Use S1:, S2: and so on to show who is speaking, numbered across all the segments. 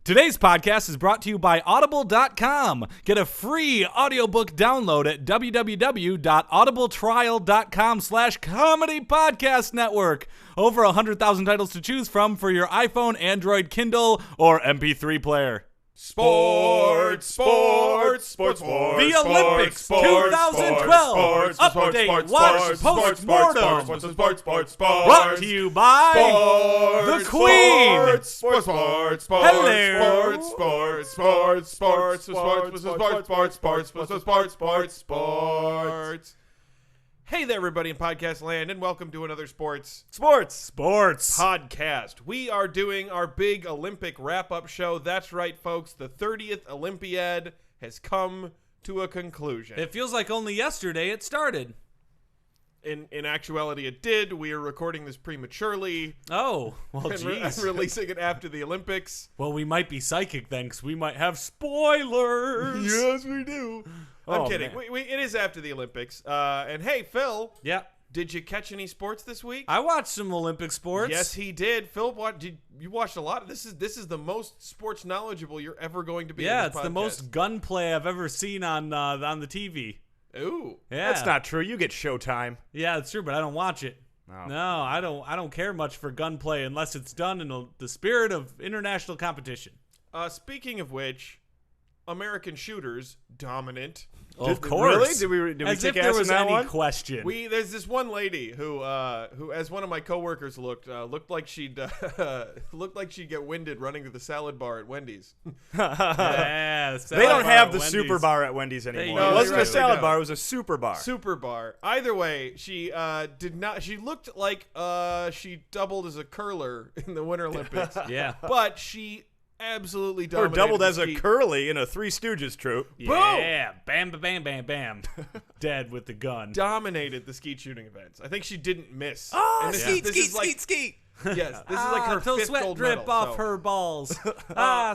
S1: Today's podcast is brought to you by Audible.com. Get a free audiobook download at www.audibletrial.com/comedy podcast network. Over 100,000 titles to choose from for your iPhone, Android, Kindle, or MP3 player.
S2: Sports.
S1: The Olympics 2012. Update, watch, post-mortem. Brought to you by the Queen.
S2: Sports. Hey there, everybody in podcast land, and welcome to another sports podcast. We are doing our big Olympic wrap-up show. That's right, folks. The 30th Olympiad has come to a conclusion.
S1: It feels like only yesterday it started.
S2: In actuality, it did. We are recording this prematurely.
S1: Oh, well,
S2: and
S1: geez.
S2: releasing it after the Olympics.
S1: Well, we might be psychic then, because we might have spoilers.
S2: Yes, we do. I'm kidding.
S1: Man.
S2: It is after the Olympics. And hey, Phil.
S1: Yeah.
S2: Did you catch any sports this week?
S1: I watched some Olympic sports.
S2: Yes, he did. Phil, you watched a lot. This is the most sports knowledgeable you're ever going to be.
S1: Yeah,
S2: in
S1: it's
S2: this
S1: the
S2: podcast.
S1: most gunplay I've ever seen on the TV.
S2: Ooh.
S1: Yeah.
S3: That's not true. You get Showtime.
S1: Yeah, it's true, but I don't watch it.
S3: Oh.
S1: No, I don't care much for gunplay unless it's done in the spirit of international competition.
S2: Speaking of which, American shooters dominant.
S1: Of course.
S3: Really? Did we
S1: As if
S3: kick
S1: there
S3: ass
S1: was
S3: in that
S1: any
S3: one?
S1: question.
S2: There's this one lady who as one of my coworkers looked like she'd get winded running to the salad bar at Wendy's.
S1: Yeah,
S3: They don't have the
S1: Wendy's.
S3: super bar at Wendy's anymore.
S1: No,
S3: It wasn't
S2: they
S3: a salad
S2: don't.
S3: bar. It was a super bar.
S2: Super bar. Either way, she did not. She looked like she doubled as a curler in the Winter Olympics.
S1: Yeah.
S2: But she absolutely
S3: Or
S2: dominated.
S3: doubled
S2: the
S3: as a
S2: skeet.
S3: curly in a Three Stooges troupe.
S1: Yeah. Bam, bam, bam, bam. Dead with the gun.
S2: Dominated the skeet shooting events. I think she didn't miss.
S3: Oh,
S2: And this
S3: skeet,
S2: is
S3: skeet,
S2: like,
S3: skeet.
S2: Yes, this is like her
S1: till
S2: fifth
S1: sweat
S2: gold
S1: drip
S2: medal,
S1: off
S2: so.
S1: her balls.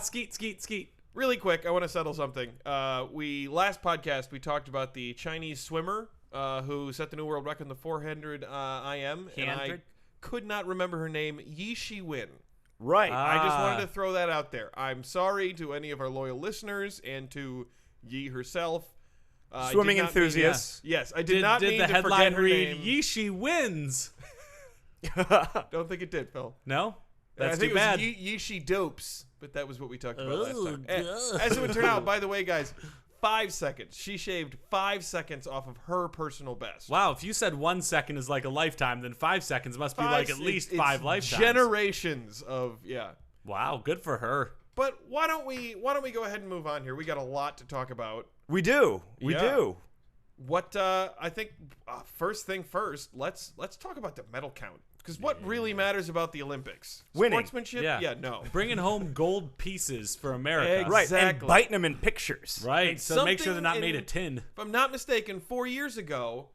S1: Skeet, skeet, skeet.
S2: Really quick, I want to settle something. Last podcast we talked about the Chinese swimmer who set the new world record in the 400 IM, and I could not remember her name. Yi Shi-win.
S3: Right.
S2: I just wanted to throw that out there. I'm sorry to any of our loyal listeners and to Yi herself.
S3: Swimming enthusiasts.
S2: Yes, I did not mean
S1: the
S2: to
S1: headline
S2: forget her
S1: read,
S2: name.
S1: Yishi wins?
S2: Don't think it did, Phil.
S1: No? That's
S2: I think
S1: too bad.
S2: it was Yi dopes, but that was what we talked about last
S1: Oh,
S2: time.
S1: God.
S2: As it would turn out, by the way, guys, 5 seconds. She shaved 5 seconds off of her personal best.
S1: Wow, if you said 1 second is like a lifetime, then 5 seconds must be like at least
S2: It's
S1: 5 lifetimes.
S2: Generations of
S1: Wow, good for her.
S2: But why don't we go ahead and move on here? We got a lot to talk about.
S3: We do. We
S2: Yeah.
S3: do.
S2: What I think first thing first, let's talk about the medal count, because what really matters about the Olympics?
S3: Winning.
S2: Sportsmanship?
S1: Yeah.
S2: No.
S1: Bringing home gold pieces for America.
S3: Right.
S2: Exactly.
S3: And biting them in pictures.
S1: Right,
S2: And
S1: so make sure they're not
S2: something
S1: made
S2: in-
S1: of tin.
S2: If I'm not mistaken, 4 years ago,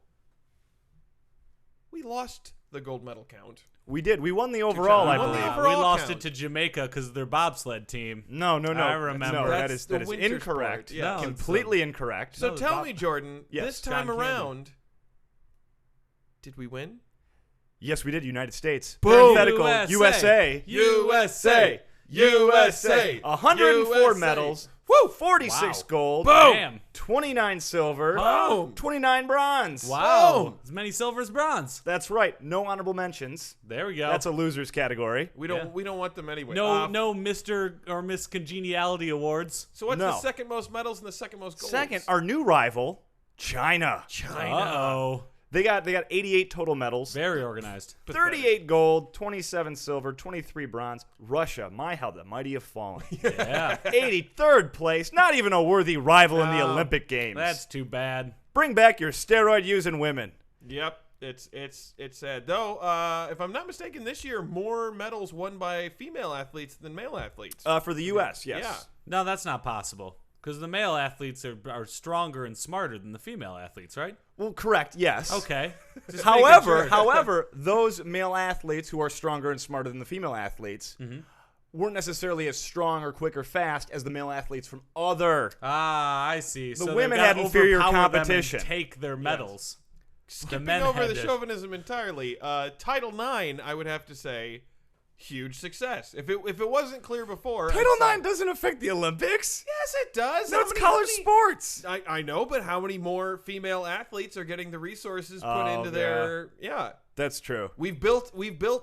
S2: we lost the gold medal count.
S3: We did. We won the overall, I
S2: We won the
S3: believe.
S2: overall
S1: we lost
S2: count.
S1: it to Jamaica because of their bobsled team.
S3: No.
S1: I remember.
S3: No, that
S2: That's
S3: is
S2: the winter
S3: incorrect.
S2: sport. Yeah.
S1: No,
S3: Completely incorrect.
S2: So
S1: No,
S2: tell me, Jordan,
S3: Yes,
S2: this time
S1: John Candy.
S2: around, did we win?
S3: Yes, we did. United States.
S1: Boom.
S3: Parenthetical. USA.
S2: USA. USA.
S3: 104
S2: USA.
S3: medals.
S2: Woo!
S3: 46
S1: Wow.
S3: gold.
S2: Boom.
S1: Damn.
S3: 29 silver.
S2: Boom.
S3: 29 bronze.
S1: Wow.
S2: Boom.
S1: As many silver as bronze.
S3: That's right. No honorable mentions.
S1: There we go.
S3: That's a loser's category.
S2: We
S1: Yeah.
S2: don't want them anyway.
S1: no Mr. or Miss Congeniality awards.
S2: So what's
S3: No.
S2: the second most medals and the second most golds?
S3: Second, our new rival, China.
S1: Uh-oh.
S3: They got 88 total medals.
S1: Very organized.
S3: 38 gold, 27 silver, 23 bronze. Russia, my how the mighty have fallen.
S1: Yeah.
S3: 83rd place, not even a worthy rival in the
S1: Oh,
S3: Olympic Games.
S1: That's too bad.
S3: Bring back your steroid using women.
S2: Yep. It's sad. Though, if I'm not mistaken, this year more medals won by female athletes than male athletes.
S3: For the U.S., yes.
S2: Yeah.
S1: No, that's not possible. Because the male athletes are stronger and smarter than the female athletes, right?
S3: Well, correct, yes.
S1: Okay. Just
S3: However,
S1: making sure.
S3: however, those male athletes who are stronger and smarter than the female athletes
S1: Mm-hmm.
S3: weren't necessarily as strong or quick or fast as the male athletes from other.
S1: I see.
S3: The
S1: So
S3: women
S1: they've got
S3: had
S1: to
S3: inferior
S1: overpower them and
S3: competition.
S1: take their medals.
S2: Skipping
S1: men
S2: over
S1: had
S2: the
S1: to-
S2: chauvinism entirely, Title IX, I would have to say, huge success. If it wasn't clear before,
S3: Title IX doesn't affect the Olympics.
S2: Yes, it does.
S3: No, it's college sports.
S2: I know, but how many more female athletes are getting the resources put into their? Yeah,
S3: that's true.
S2: We've built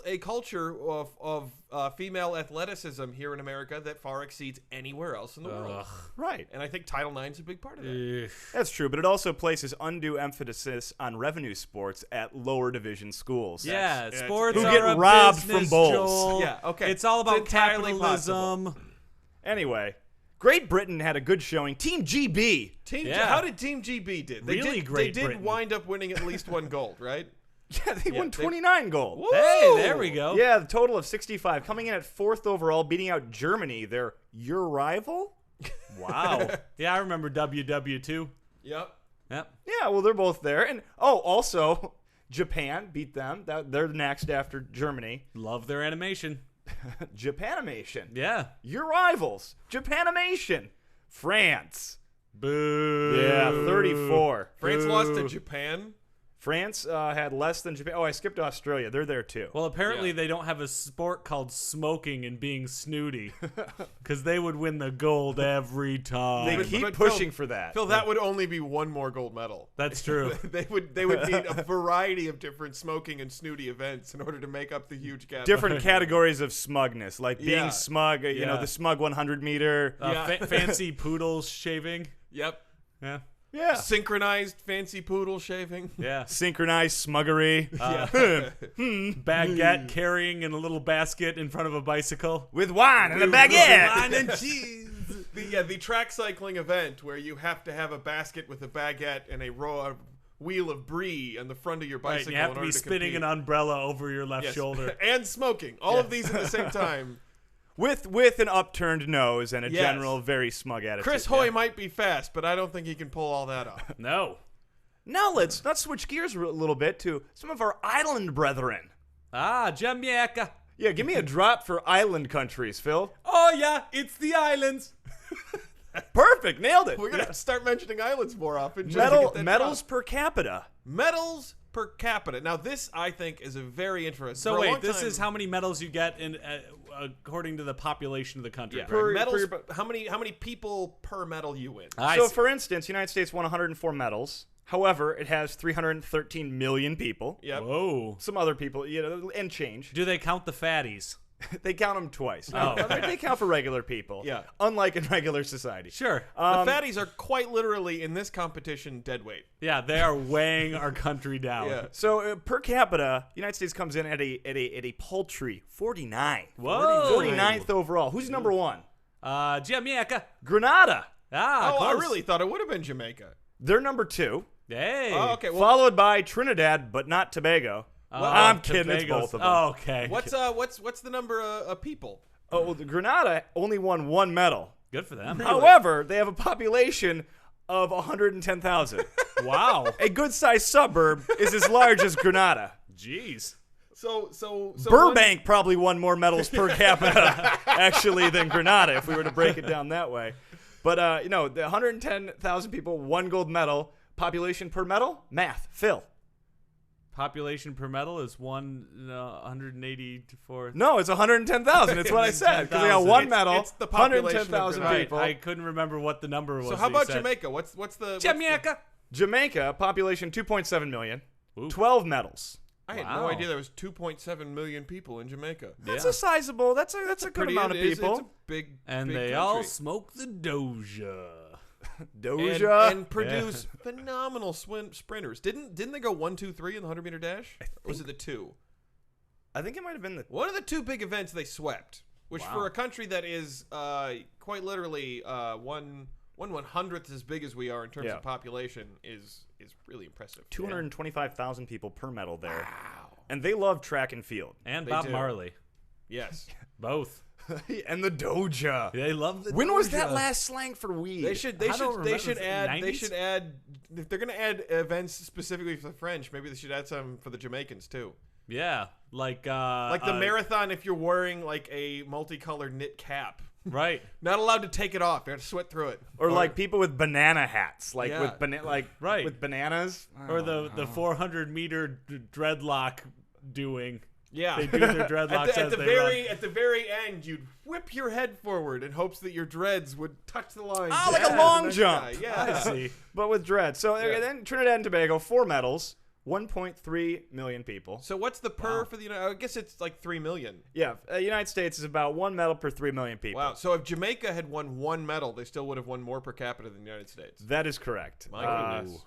S2: a culture of female athleticism here in America that far exceeds anywhere else in the world.
S3: Right,
S2: and I think Title IX is a big part of that.
S3: That's true, but it also places undue emphasis on revenue sports at lower division schools.
S1: Yeah, sports
S3: who
S1: are
S3: get
S1: a
S3: robbed
S1: business,
S3: from bowls.
S1: Joel.
S2: Yeah, okay.
S1: It's all about
S2: It's entirely
S1: capitalism.
S3: Anyway, Great Britain had a good showing. Team GB.
S2: How did Team GB did? They did wind up winning at least one gold, right?
S3: Yeah, they won 29 gold.
S1: Hey, there we go.
S3: Yeah, the total of 65. Coming in at 4th overall, beating out Germany, your rival?
S1: Wow. Yeah, I remember WW2.
S2: Yep.
S1: Yep.
S3: Yeah, well, they're both there. And, also, Japan beat them. They're next after Germany.
S1: Love their animation.
S3: Japanimation.
S1: Yeah.
S3: Your rivals. Japanimation. France.
S1: Boo.
S3: Yeah, 34.
S2: France lost to Japan.
S3: France had less than Japan. Oh, I skipped Australia. They're there too.
S1: Well, apparently they don't have a sport called smoking and being snooty, because they would win the gold every time.
S3: They keep pushing for that.
S2: Phil, that would only be one more gold medal.
S1: That's true.
S2: They would need a variety of different smoking and snooty events in order to make up the huge gap.
S3: Different categories of smugness, like being smug. You know,
S1: Yeah.
S3: the smug 100 meter.
S1: Fancy poodles shaving.
S2: Yep.
S1: Yeah.
S3: Yeah.
S2: Synchronized fancy poodle shaving.
S1: Yeah.
S3: Synchronized smuggery.
S1: Baguette carrying in a little basket in front of a bicycle.
S3: With wine and a baguette.
S2: Wine and cheese. The track cycling event where you have to have a basket with a baguette and a wheel of brie on the front of your
S1: Right,
S2: bicycle.
S1: you have
S2: in
S1: to
S2: order
S1: be spinning
S2: compete.
S1: an umbrella over your left
S2: Yes.
S1: shoulder.
S2: And smoking. All of these at the same time.
S3: With an upturned nose and a
S2: Yes.
S3: general very smug attitude.
S2: Chris Hoy might be fast, but I don't think he can pull all that off.
S1: No.
S3: Now let's switch gears a little bit to some of our island brethren.
S1: Jamaica.
S3: Yeah, give me a drop for island countries, Phil.
S1: Oh, yeah, it's the islands.
S3: Perfect, nailed it.
S2: We're going to start mentioning islands more often. just to get that
S3: Medals
S2: drop.
S3: per capita.
S2: Medals per capita. Now, this, I think, is a very interesting.
S1: So
S2: for a long
S1: wait, this
S2: time-
S1: is how many medals you get in according to the population of the country.
S2: Yeah,
S1: right?
S2: medals. How many people per medal you win?
S1: I
S3: So,
S1: see.
S3: for instance, United States won 104 medals. However, it has 313 million people.
S2: Yep.
S1: Whoa.
S3: Some other people, and change.
S1: Do they count the fatties?
S3: They count them twice.
S1: Oh.
S3: They count for regular people.
S2: Yeah.
S3: Unlike in regular society.
S1: Sure.
S2: The fatties are quite literally in this competition dead weight.
S1: Yeah, they are weighing our country down.
S2: Yeah.
S3: So per capita, United States comes in at a paltry 49.
S1: Whoa.
S3: 49th overall. Who's number one?
S1: Jamaica.
S3: Grenada.
S1: Ah,
S2: Oh, I
S1: close.
S2: really thought it would have been Jamaica.
S3: They're number 2.
S1: Hey.
S2: Oh, okay. Well,
S3: Followed by Trinidad, but not Tobago. I'm kidding. It's both of them.
S1: Oh, okay.
S2: what's the number of people?
S3: Oh, well, Grenada only won 1 medal.
S1: Good for them.
S3: However, they have a population of 110,000.
S1: Wow.
S3: A good-sized suburb is as large as Grenada.
S1: Jeez.
S2: So
S3: Burbank probably won more medals per capita, actually, than Grenada, if we were to break it down that way. But, the 110,000 people, 1 gold medal. Population per medal? Math. Phil.
S1: Population per medal is 184.
S3: No, it's 110,000. It's what I said. Because they got 1 medal,
S2: it's the population of
S3: 110,000
S2: Grenada.
S3: people.
S1: I couldn't remember what the number was.
S2: So how
S1: that you
S2: about
S1: said.
S2: Jamaica? What's the
S1: Jamaica.
S3: Jamaica, population 2.7 million,
S1: Ooh.
S3: 12 medals.
S2: I had
S1: Wow.
S2: no idea there was 2.7 million people in Jamaica.
S3: That's a sizable. That's a good
S2: Pretty-
S3: amount of
S2: it is-
S3: people.
S2: It's a big,
S1: And
S2: big
S1: they
S2: country.
S1: all smoke the Doja.
S3: Doja.
S2: and produce phenomenal sprinters. Didn't they go 1, 2, 3 in the 100-meter dash? Or was it the 2?
S3: I think it might have been the.
S2: One of the 2 big events they swept, which
S1: Wow.
S2: for a country that is quite literally 1/100th as big as we are in terms
S3: Yeah.
S2: of population is really impressive.
S3: 225,000 people per medal there.
S2: Wow.
S3: And they love track and field.
S1: And
S2: They
S1: Bob
S2: do.
S1: Marley.
S2: Yes.
S1: Both.
S3: And the Doja.
S1: They love the
S3: When was
S1: Doja.
S3: that last slang for weed?
S2: They should
S1: I don't remember.
S2: add
S1: 90s?
S2: if they're going to add events specifically for the French, maybe they should add some for the Jamaicans too.
S1: Yeah. Like
S2: Like the marathon if you're wearing like a multicolored knit cap.
S1: Right.
S2: Not allowed to take it off. You have to sweat through it.
S3: Or like people with banana hats, like
S2: Yeah.
S3: with
S1: Right.
S3: with bananas.
S1: Or the 400-meter dreadlock doing.
S2: Yeah.
S1: They do their dreadlocks
S2: at
S1: as
S2: the
S1: they
S2: very
S1: run.
S2: at the very end, you'd whip your head forward in hopes that your dreads would touch the line.
S3: Oh, like
S2: just
S3: a
S2: as the
S3: long
S2: next
S3: jump.
S2: guy. Yeah.
S1: I see.
S3: But with dreads. So
S2: Yeah.
S3: then Trinidad and Tobago, 4 medals, 1.3 million people.
S2: So what's the per for the United? I guess it's like 3 million.
S3: Yeah, United States is about 1 medal per 3 million people.
S2: Wow. So if Jamaica had won 1 medal, they still would have won more per capita than the United States.
S3: That is correct.
S2: My goodness.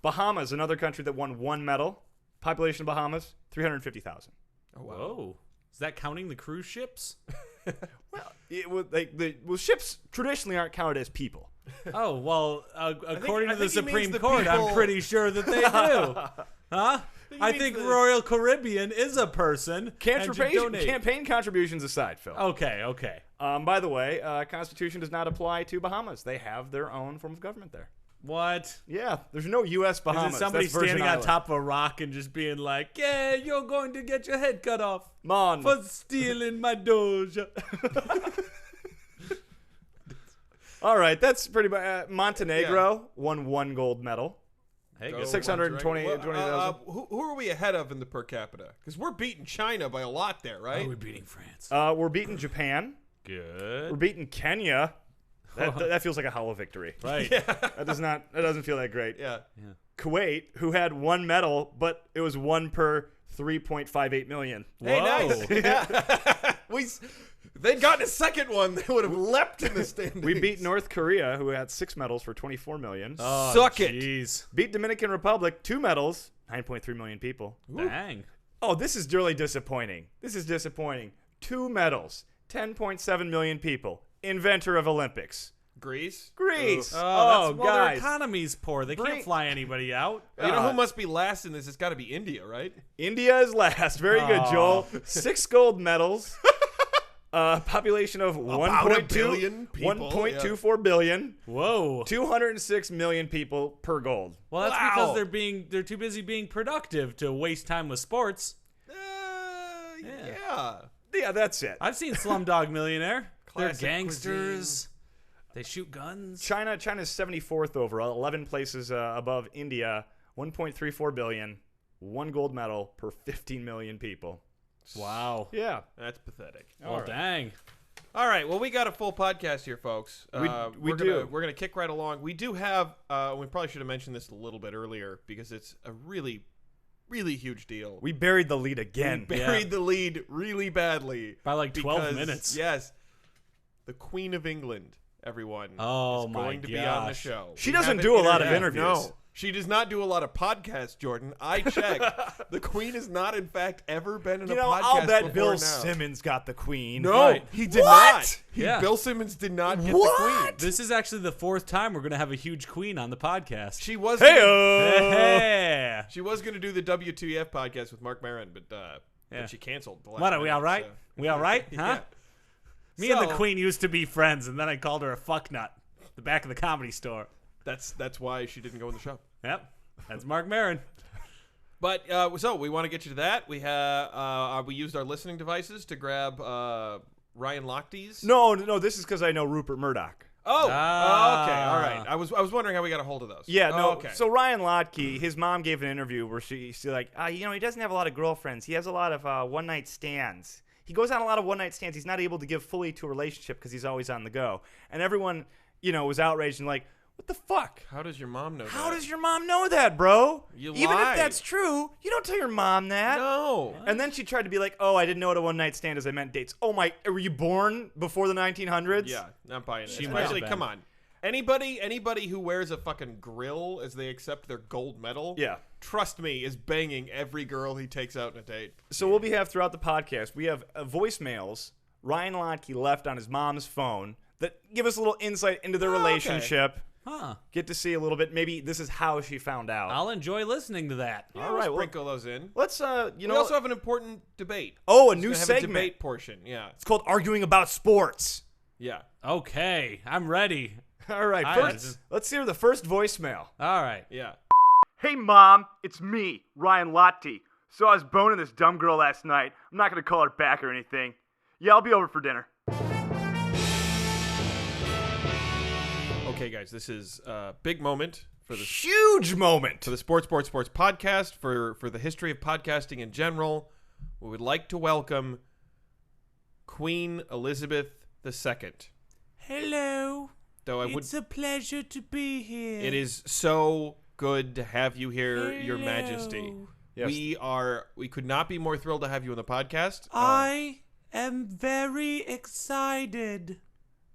S3: Bahamas, another country that won 1 medal. Population of Bahamas, 350,000.
S2: Oh, wow.
S1: Whoa. Is that counting the cruise ships?
S3: Well, ships traditionally aren't counted as people.
S1: Oh, well, according
S2: I
S1: to the
S2: think he means
S1: Supreme
S2: the
S1: Court,
S2: people-
S1: I'm pretty sure that they do. Huh? I think
S2: the-
S1: Royal Caribbean is a person. and should donate.
S3: Campaign contributions aside, Phil.
S1: Okay.
S3: By the way, Constitution does not apply to Bahamas. They have their own form of government there.
S1: What?
S3: Yeah, there's no U.S. Bahamas.
S1: Is it somebody
S3: That's Virgin
S1: standing on
S3: Islands.
S1: top of a rock and just being like, yeah, you're going to get your head cut off
S3: Mon.
S1: for stealing my Doja.
S3: All right, that's pretty much. Montenegro won 1 gold medal.
S1: Hey,
S2: Go
S1: good.
S3: 620,000.
S2: Who are we ahead of in the per capita? Because we're beating China by a lot there, right?
S1: Oh, we're beating France.
S3: We're beating Japan.
S1: Good.
S3: We're beating Kenya. That feels like a hollow victory.
S1: Right.
S3: That doesn't feel that great.
S2: Yeah.
S3: Kuwait, who had 1 medal, but it was 1 per 3.58 million.
S2: Hey,
S1: Whoa.
S2: nice. Yeah. They'd gotten a second one, they would have leapt in the standings.
S3: We beat North Korea, who had 6 medals for 24 million.
S1: Oh,
S2: Suck it.
S1: Jeez.
S3: Beat Dominican Republic, 2 medals, 9.3 million people.
S1: Dang.
S3: Oh, this is really disappointing. 2 medals, 10.7 million people. Inventor of Olympics.
S2: Greece.
S3: Greece.
S1: Well, their
S3: guys.
S1: economy's poor. They
S3: Bring-
S1: can't fly anybody out.
S2: You know who must be last in this? It's got to be India, right?
S3: India is last. Very good, Joel. 6 gold medals. Population of
S2: About a billion people,
S3: 1.24 billion.
S1: Whoa.
S3: 206 million people per gold.
S1: Well, that's
S2: Wow.
S1: because they're too busy being productive to waste time with sports.
S2: Yeah.
S3: Yeah, that's it.
S1: I've seen Slumdog Millionaire. They're
S2: Classic
S1: gangsters. They shoot guns.
S3: China's 74th overall, 11 places above India, 1.34 billion, 1 gold medal per 15 million people.
S1: Wow.
S3: Yeah.
S2: That's pathetic.
S1: Well, dang.
S2: All right. Well, we got a full podcast here, folks.
S3: We
S2: we're
S3: do.
S2: We're gonna kick right along. We do have. We probably should have mentioned this a little bit earlier because it's a really, really huge deal.
S3: We buried the lead again.
S2: We buried the lead really badly
S1: By like 12
S2: because,
S1: minutes.
S2: Yes, the Queen of England, everyone,
S1: Oh,
S2: is
S1: my
S2: going to be on the
S1: gosh.
S2: show.
S3: She
S2: We
S3: doesn't
S2: haven't
S3: do a lot of
S2: interviewed-
S3: interviews.
S2: No, she does not do a lot of podcasts, Jordan. I checked. The Queen has not, in fact, ever been in a podcast
S3: I'll bet
S2: before
S3: Bill
S2: now.
S3: Simmons got the Queen.
S2: No,
S1: Right.
S2: he did
S3: What?
S2: not.
S1: Yeah.
S2: Bill Simmons did not get the
S3: What?
S2: Queen.
S1: This is actually the 4th time we're going to have a huge queen on the podcast.
S2: She was
S1: Hey.
S2: she was going to do the WTF podcast with Mark Maron, but
S1: Yeah.
S2: she canceled. The last
S1: What, are we
S2: minute,
S1: all right?
S2: so-
S1: We all right? Huh?
S2: Yeah.
S1: Me and the
S2: So-
S1: queen used to be friends, and then I called her a fucknut. The back of the Comedy Store.
S2: That's why she didn't go in the show.
S1: Yep. That's Mark Maron.
S2: But so we want to get you to that. We have we used our listening devices to grab Ryan Lochte's.
S3: No, this is because I know Rupert Murdoch.
S2: Oh,
S1: Ah.
S2: okay, all right. I was wondering how we got a hold of those.
S3: Yeah, no.
S2: Okay.
S3: So Ryan Lochte, his mom gave an interview where she's like, he doesn't have a lot of girlfriends. He has a lot of one-night stands. He goes on a lot of one-night stands. He's not able to give fully to a relationship because he's always on the go. And everyone, was outraged and like, what the fuck?
S2: How does your mom know
S3: How
S2: that?
S3: does your mom know that, bro?
S2: You
S3: Even
S2: lie.
S3: if that's true, you don't tell your mom that.
S2: No.
S3: And then she tried to be like, oh, I didn't know what a one-night stand is. I meant dates. Oh, my, were you born before the 1900s?
S2: Yeah, not buying it.
S1: She might have
S2: Especially,
S1: been.
S2: come on. Anybody who wears a fucking grill as they accept their gold medal,
S3: Yeah.
S2: trust me, is banging every girl he takes out on a date.
S3: So what we have throughout the podcast, we have voicemails Ryan Lochte left on his mom's phone that give us a little insight into their
S2: okay.
S3: relationship.
S1: Huh.
S3: Get to see a little bit. Maybe this is how she found out.
S1: I'll enjoy listening to that.
S2: Yeah,
S3: All
S2: we'll
S3: right, well-
S2: sprinkle those in.
S3: Let's,
S2: We also have an important debate.
S3: oh, a
S2: We're
S3: new
S2: gonna have
S3: segment.
S2: a debate portion. Yeah,
S3: It's called Arguing About Sports.
S2: yeah.
S1: Okay. I'm ready.
S3: All right,
S1: I-
S3: first, let's hear the first voicemail.
S1: All right.
S2: Yeah.
S4: Hey, Mom, it's me, Ryan Lochte. So I was boning this dumb girl last night. I'm not going to call her back or anything. Yeah, I'll be over for dinner.
S2: Okay, guys, this is a big moment for the
S3: Huge moment.
S2: Sports podcast, for the history of podcasting in general. we would like to welcome Queen Elizabeth II.
S1: Hello.
S2: Though
S1: It's a pleasure to be here.
S2: it is so good to have you here, Your Majesty.
S3: Yes.
S2: We could not be more thrilled to have you on the podcast.
S1: I am very excited.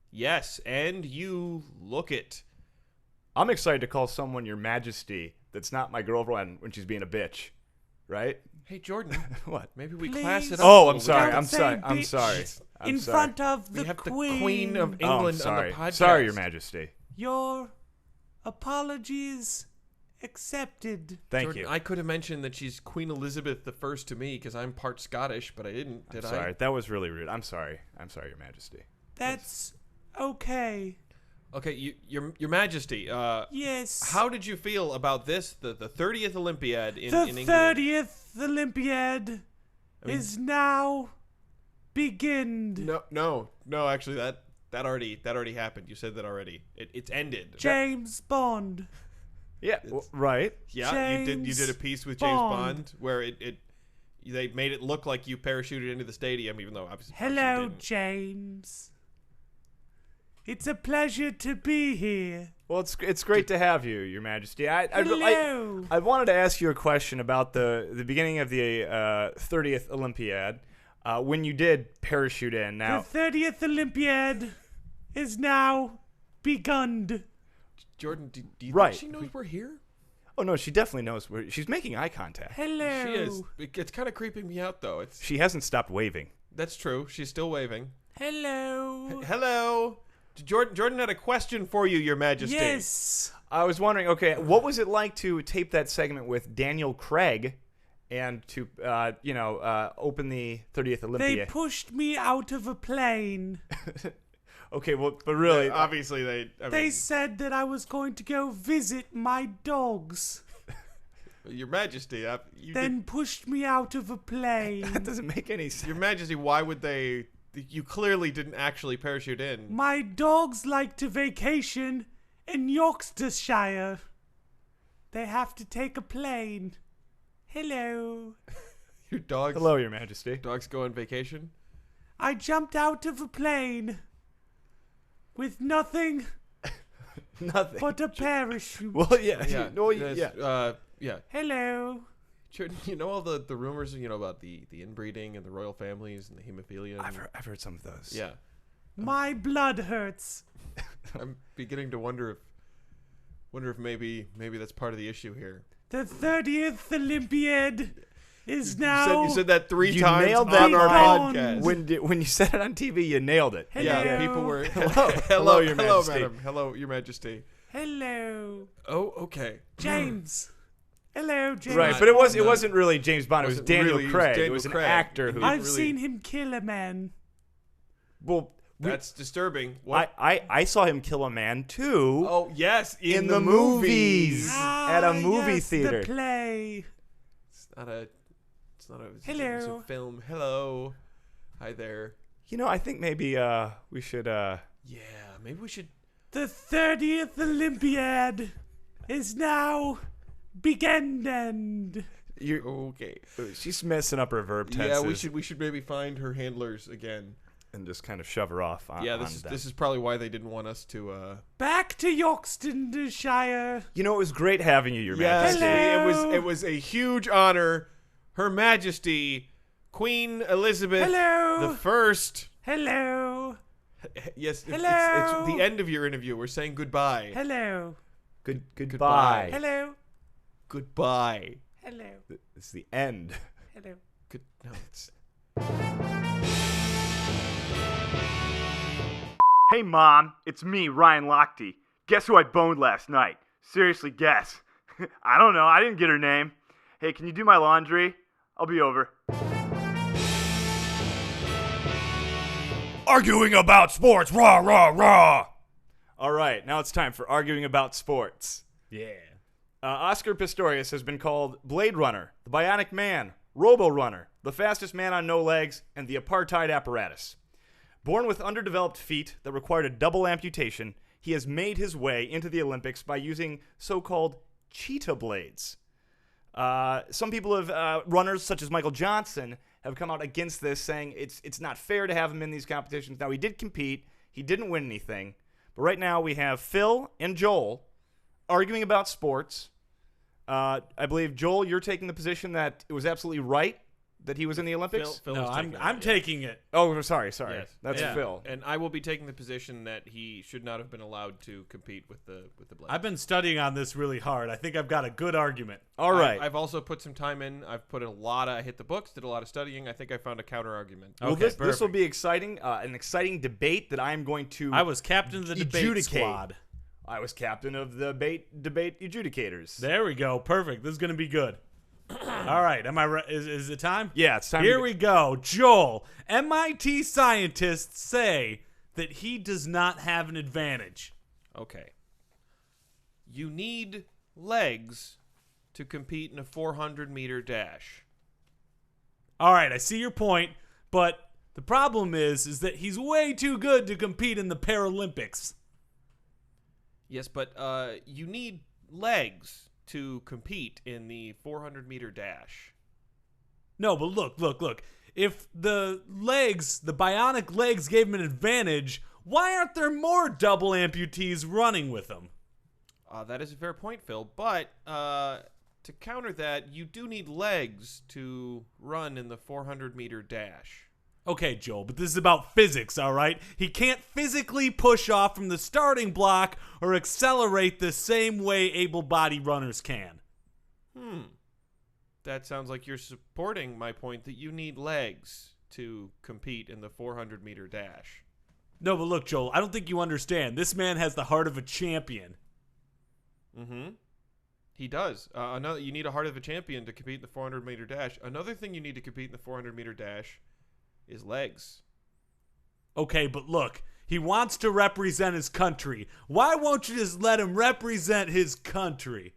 S2: Yes, and you look it.
S3: I'm excited to call someone Your Majesty that's not my girlfriend when she's being a bitch, right?
S2: Hey, Jordan.
S3: What?
S2: Maybe we
S1: Please.
S2: class it up.
S3: Oh,
S2: a
S3: I'm
S2: little
S3: sorry.
S2: bit.
S3: I'm
S1: Say
S3: sorry. I'm
S1: bitch
S3: sorry. I'm
S1: in
S3: sorry.
S1: front of the
S2: We have
S1: Queen.
S2: the Queen of
S3: Oh, I'm
S2: England on
S3: sorry.
S2: the podcast.
S3: Sorry, Your Majesty.
S1: Your apologies accepted.
S3: Thank
S2: Jordan,
S3: you.
S2: I could have mentioned that she's Queen Elizabeth I to me because I'm part Scottish, but I didn't. Did
S3: Sorry, that was really rude. I'm sorry. I'm sorry, Your Majesty.
S1: That's okay.
S2: Okay, Your Majesty.
S1: Yes.
S2: How did you feel about this? The 30th Olympiad in
S1: the
S2: England.
S1: 30th Olympiad
S2: I mean-
S1: is now beginned.
S2: No. Actually, that already happened. You said that already. It's ended.
S1: James Bond.
S3: Yeah, right.
S2: Yeah, you
S1: James
S2: did a piece with James
S1: Bond.
S2: Bond where they made it look like you parachuted into the stadium, even though obviously you
S1: Hello,
S2: didn't.
S1: James. It's a pleasure to be here.
S3: Well, it's great to have you, Your Majesty. I
S1: Hello.
S3: wanted to ask you a question about the beginning of the 30th Olympiad when you did parachute in. Now,
S1: The 30th Olympiad is now begun.
S2: Jordan, do you
S3: Right.
S2: think she knows we're here?
S3: oh no, she definitely knows. She's making eye contact.
S1: Hello.
S2: She is. It's kind of creeping me out, though.
S3: She hasn't stopped waving.
S2: That's true. She's still waving.
S1: Hello.
S2: Hello. Jordan had a question for you, Your Majesty.
S1: Yes.
S3: I was wondering, okay, what was it like to tape that segment with Daniel Craig and to, open the 30th
S1: They
S3: Olympiad?
S1: pushed me out of a plane.
S3: Okay, well, but really,
S2: Obviously,
S1: They said that I was going to go visit my dogs.
S2: Your Majesty,
S1: Then pushed me out of a plane.
S3: that doesn't make any sense.
S2: Your Majesty, why would they? You clearly didn't actually parachute in.
S1: My dogs like to vacation in Yorkshire. They have to take a plane. Hello.
S2: Your dogs.
S3: Hello, Your Majesty.
S2: Dogs go on vacation.
S1: I jumped out of a plane with nothing
S3: Nothing.
S1: but a parachute.
S3: Well, yeah.
S2: Yeah.
S3: No,
S2: yes,
S3: yeah.
S2: Yeah.
S1: Hello.
S2: Jordan, you know all the rumors, about the inbreeding and the royal families and the hemophilia.
S3: I've heard some of those.
S2: Yeah.
S1: My blood hurts.
S2: I'm beginning to wonder if maybe that's part of the issue here.
S1: The 30th Olympiad is now.
S2: You said that 3
S3: You
S2: times
S3: nailed
S2: on
S3: that
S2: our
S1: line.
S2: podcast.
S3: When you said it on TV, you nailed it.
S1: Hello.
S2: Yeah, people were.
S3: Hello, Your
S2: hello,
S3: Majesty.
S2: madam. Hello, Your Majesty.
S1: Hello.
S2: Oh, okay.
S1: James. Hello, James.
S3: Right, but it wasn't really James Bond. It was
S2: Wasn't
S3: Daniel
S2: really, it was
S3: Craig. It
S2: Daniel
S3: was an
S2: Craig.
S3: actor who.
S1: I've
S2: really-
S1: seen him kill a man.
S3: Well,
S2: That's disturbing. What?
S3: I saw him kill a man too.
S2: Oh yes,
S3: in the movies.
S1: Ah,
S3: At a movie
S1: yes,
S3: theater.
S1: The play.
S2: It's not a. It's
S1: Hello.
S2: a film. Hello. Hi there.
S3: I think maybe we should.
S2: Yeah, maybe we should.
S1: The 30th Olympiad is now begun.
S2: Okay.
S3: She's messing up her verb tenses.
S2: Yeah, we should maybe find her handlers again.
S3: and just kind of shove her off.
S2: Yeah, this is probably why they didn't want us to.
S1: Back to Yorkshire.
S3: You know, it was great having you, Your
S2: Yes,
S3: Majesty.
S1: Hello.
S2: it was a huge honor. Her Majesty, Queen Elizabeth
S1: Hello.
S2: the First.
S1: Hello.
S2: Yes,
S1: Hello.
S2: it's the end of your interview. We're saying goodbye.
S1: Hello.
S3: Goodbye.
S1: Hello.
S2: Goodbye.
S1: Hello.
S3: It's the end.
S1: Hello.
S2: Good. No, it's.
S4: Hey, Mom, it's me, Ryan Lochte. Guess who I boned last night? Seriously, guess. I don't know. I didn't get her name. Hey, can you do my laundry? I'll be over.
S3: Arguing about sports, rah, rah, rah. All right, now it's time for arguing about sports.
S1: Yeah.
S3: Oscar Pistorius has been called Blade Runner, the Bionic Man, Robo Runner, the fastest man on no legs, and the apartheid apparatus. Born with underdeveloped feet that required a double amputation, he has made his way into the Olympics by using so-called cheetah blades. Some people have, runners such as Michael Johnson, have come out against this, saying it's not fair to have him in these competitions. Now, he did compete. He didn't win anything. But right now we have Phil and Joel arguing about sports. I believe, Joel, you're taking the position that it was absolutely right that he was in the Olympics?
S2: Phil
S1: No,
S2: is taking
S1: I'm
S2: that,
S1: taking it.
S3: Oh, sorry.
S2: Yes.
S3: That's
S1: Yeah.
S3: Phil.
S2: And I will be taking the position that he should not have been allowed to compete with the blades.
S1: I've been studying on this really hard. I think I've got a good argument.
S3: All right.
S2: I've also put some time in. I've put I hit the books, did a lot of studying. I think I found a counter argument.
S3: Well,
S1: Okay,
S3: this will
S1: perfect.
S3: be exciting, an exciting debate that I'm going to
S1: I was captain of the debate
S3: adjudicate.
S1: squad.
S3: I was captain of the debate adjudicators.
S1: There we go. Perfect. This is going to be good. All right. Am I is it time?
S3: Yeah, it's time.
S1: Here we go. Joel, MIT scientists say that he does not have an advantage.
S2: Okay. You need legs to compete in a 400-meter dash.
S1: All right, I see your point, but the problem is that he's way too good to compete in the Paralympics.
S2: Yes, but you need legs to compete in the 400-meter dash.
S1: No, but look. If the bionic legs gave him an advantage, why aren't there more double amputees running with him?
S2: That is a fair point, Phil. But to counter that, you do need legs to run in the 400-meter dash.
S1: Okay, Joel, but this is about physics, all right? He can't physically push off from the starting block or accelerate the same way able-bodied runners can.
S2: That sounds like you're supporting my point that you need legs to compete in the 400-meter dash.
S1: No, but look, Joel, I don't think you understand. This man has the heart of a champion.
S2: Mm-hmm. He does. You need a heart of a champion to compete in the 400-meter dash. Another thing you need to compete in the 400-meter dash is legs.
S1: Okay, but look, he wants to represent his country. Why won't you just let him represent his country?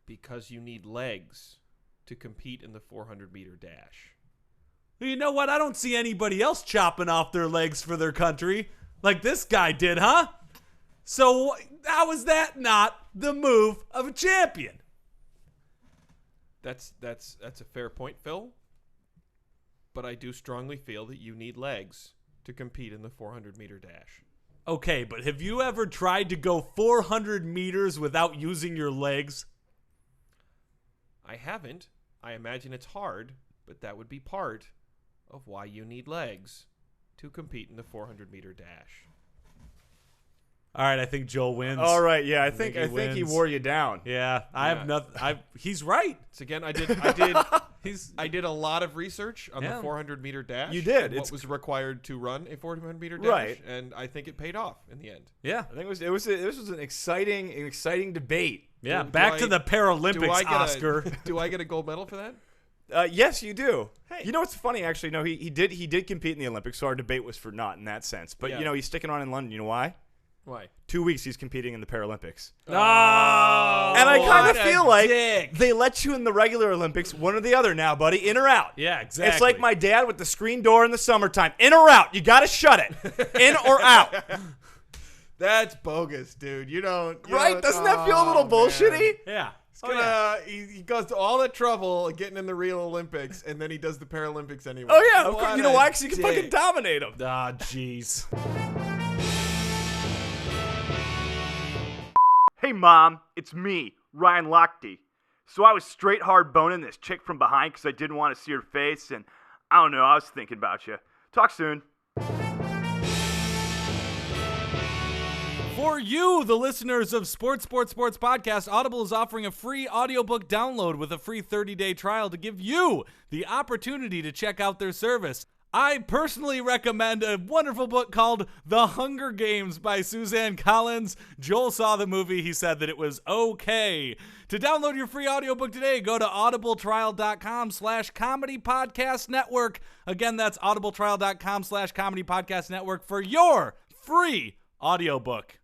S2: Because you need legs to compete in the 400-meter dash.
S1: You know what? I don't see anybody else chopping off their legs for their country like this guy did, huh? So how is that not the move of a champion?
S2: That's a fair point, Phil. But I do strongly feel that you need legs to compete in the 400-meter dash.
S1: Okay, but have you ever tried to go 400 meters without using your legs?
S2: I haven't. I imagine it's hard, but that would be part of why you need legs to compete in the 400-meter dash.
S1: All right, I think Joel wins.
S3: All right, yeah, I
S1: think
S3: think
S1: he
S3: he
S1: wins.
S3: wore you down.
S1: Yeah, I have nothing. He's right.
S2: So again, I did a lot of research on the 400-meter dash.
S3: You did.
S2: And what was required to run a 400-meter dash,
S3: Right.
S2: and I think it paid off in the end.
S1: Yeah.
S3: I think this was an exciting debate.
S1: Yeah,
S2: Do
S1: back to
S2: I-
S1: the Paralympics, Oscar.
S2: Do I get a gold medal for that?
S3: Yes, you do.
S2: Hey.
S3: You know what's funny? Actually, no, he did compete in the Olympics, so our debate was for naught in that sense. But
S2: Yeah.
S3: you know, he's sticking on in London. You know why?
S2: Why?
S3: 2 weeks he's competing in the Paralympics.
S1: Oh,
S3: And I kind
S1: what
S3: of
S1: a
S3: feel like
S1: dick.
S3: they let you in the regular Olympics, one or the other now, buddy. In or out.
S1: Yeah, exactly.
S3: It's like my dad with the screen door in the summertime. In or out. You got to shut it. In or out.
S2: That's bogus, dude. You don't.
S3: Right? Doesn't that feel a little bullshitty?
S1: Yeah.
S2: He goes to all that trouble getting in the real Olympics, and then he does the Paralympics anyway.
S3: Oh, yeah. Of
S2: What
S3: course. You know
S2: a
S3: why? Because you can
S2: dick.
S3: fucking dominate them.
S1: Ah, jeez.
S4: Hey, Mom, it's me, Ryan Lochte. So I was straight hard boning this chick from behind because I didn't want to see her face, and I don't know, I was thinking about you. Talk soon.
S1: For you, the listeners of Sports Podcast, Audible is offering a free audiobook download with a free 30-day trial to give you the opportunity to check out their service. I personally recommend a wonderful book called The Hunger Games by Suzanne Collins. Joel saw the movie. He said that it was okay. To download your free audiobook today, go to audibletrial.com/comedy podcast network. Again, that's audibletrial.com/comedy podcast network for your free audiobook.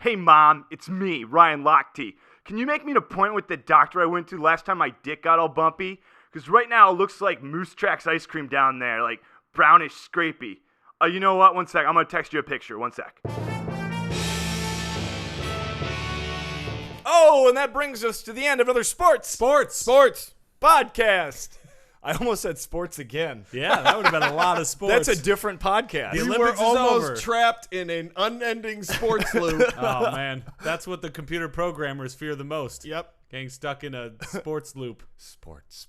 S4: Hey, Mom, it's me, Ryan Lochte. Can you make me an appointment with the doctor I went to last time my dick got all bumpy? Because right now it looks like Moose Tracks ice cream down there, like brownish scrapey. You know what? One sec. I'm going to text you a picture. One sec.
S3: Oh, and that brings us to the end of another sports podcast. I almost said sports again.
S1: Yeah, that would have been a lot of sports.
S3: That's a different podcast.
S1: The
S2: We were
S1: Olympics is
S2: almost
S1: over.
S2: trapped in an unending sports loop.
S1: Oh, man. That's what the computer programmers fear the most.
S2: Yep.
S1: Getting stuck in a sports loop.
S3: Sports.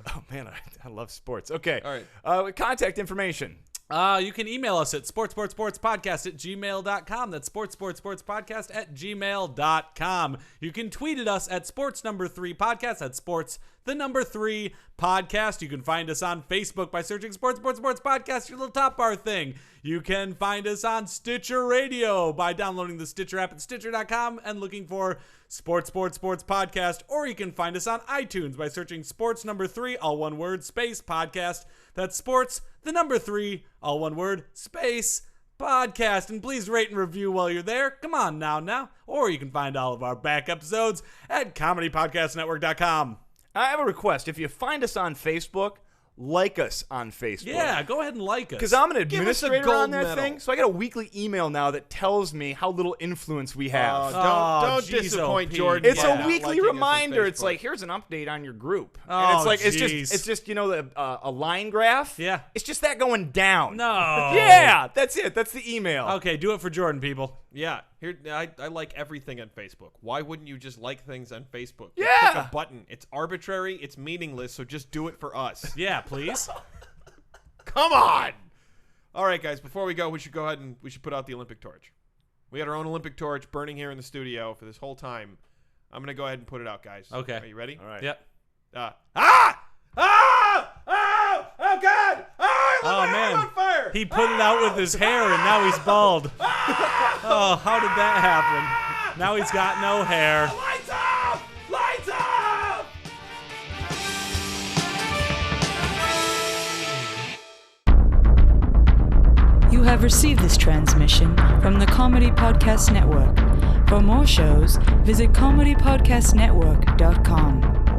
S3: Oh, man, I love sports. Okay.
S2: All right.
S3: Contact information.
S1: You can email us at sportspodcast@gmail.com. That's sportspodcast@gmail.com. You can tweet at us at sports3podcast. That's sports3 podcast. You can find us on Facebook by searching sports podcast, your little top bar thing. You can find us on Stitcher Radio by downloading the Stitcher app at stitcher.com and looking for sports podcast. Or you can find us on iTunes by searching sports3, all one word, space podcast. That's sports3, all one word, space podcast. And please rate and review while you're there. Come on now. Or you can find all of our back episodes at comedypodcastnetwork.com.
S3: I have a request. If you find us on Facebook, like us on Facebook.
S1: Yeah, go ahead and like us.
S3: Because I'm an
S2: Give us a
S3: administrator
S2: gold
S3: on that
S2: medal.
S3: thing, so I got a weekly email now that tells me how little influence we have.
S2: Don't
S1: geez,
S2: disappoint
S1: OP.
S2: Jordan.
S3: It's
S2: by
S3: a
S2: not
S3: weekly
S2: liking us on
S3: reminder. It's
S2: Facebook.
S3: like, here's an update on your group.
S1: Oh,
S3: and it's like
S1: jeez.
S3: it's just a line graph.
S1: Yeah.
S3: It's just that going down.
S1: No.
S3: Yeah, that's it. That's the email.
S1: Okay, do it for Jordan, people.
S2: Yeah, here I like everything on Facebook. Why wouldn't you just like things on Facebook? Just
S3: Yeah.
S2: click a button. It's arbitrary. It's meaningless. So just do it for us.
S1: Yeah, please.
S2: Come on. All right, guys. Before we go, we should put out the Olympic torch. We had our own Olympic torch burning here in the studio for this whole time. I'm gonna go ahead and put it out, guys.
S1: Okay.
S2: Are you ready?
S3: All right.
S1: Yep.
S2: Oh God!
S1: Oh, man.
S2: I'm on fire!
S1: He put it out with his hair, and now he's bald. Oh, how did that happen? Now he's got no hair.
S2: Lights off! Lights off!
S5: You have received this transmission from the Comedy Podcast Network. For more shows, visit comedypodcastnetwork.com.